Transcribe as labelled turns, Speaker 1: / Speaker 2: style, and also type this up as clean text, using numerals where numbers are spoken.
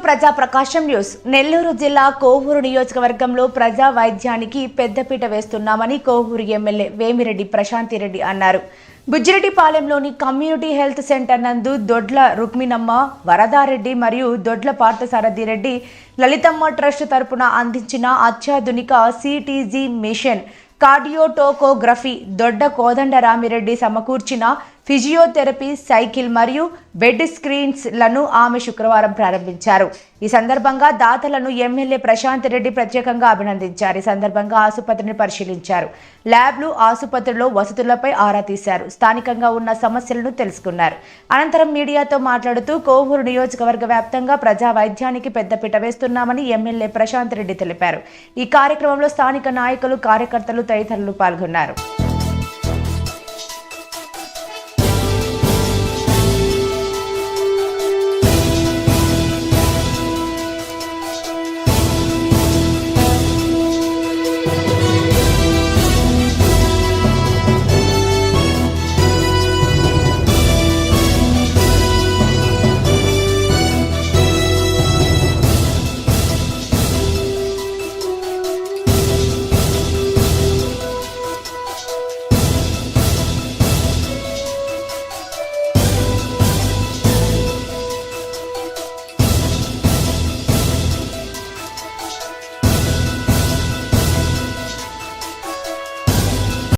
Speaker 1: ప్రజా ప్రకాశం న్యూస్. నెల్లూరు జిల్లా కోవూరు నియోజకవర్గంలో ప్రజా వైద్యానికి పెద్దపీట వేస్తున్నామని కోవూరు ఎమ్మెల్యే వేమిరెడ్డి ప్రశాంతిరెడ్డి అన్నారు. బుజ్జిరెడ్డిపాలెంలోని కమ్యూనిటీ హెల్త్ సెంటర్ నందు దొడ్ల రుక్మిణమ్మ, వరదారెడ్డి మరియు దొడ్ల పార్థసారథిరెడ్డి లలితమ్మ ట్రస్ట్ తరపున అందించిన అత్యాధునిక సిటీజీ మిషన్ కార్డియోటోకోగ్రఫీ, దొడ్డ కోదండరామిరెడ్డి సమకూర్చిన ఫిజియోథెరపీ సైకిల్ మరియు బెడ్ స్క్రీన్స్ లను ఆమె శుక్రవారం ప్రారంభించారు. ఈ సందర్భంగా దాతలను ఎమ్మెల్యే ప్రశాంత్ రెడ్డి ప్రత్యేకంగా అభినందించారు. ఈ సందర్భంగా ఆసుపత్రిని పరిశీలించారు. ల్యాబ్లు, ఆసుపత్రిలో వసతులపై ఆరా తీశారు. స్థానికంగా ఉన్న సమస్యలను తెలుసుకున్నారు. అనంతరం మీడియాతో మాట్లాడుతూ కోవూరు నియోజకవర్గ వ్యాప్తంగా ప్రజా వైద్యానికి పెద్దపీట వేస్తున్నామని ఎమ్మెల్యే ప్రశాంత్ రెడ్డి తెలిపారు. ఈ కార్యక్రమంలో స్థానిక నాయకులు, కార్యకర్తలు తదితరులు పాల్గొన్నారు.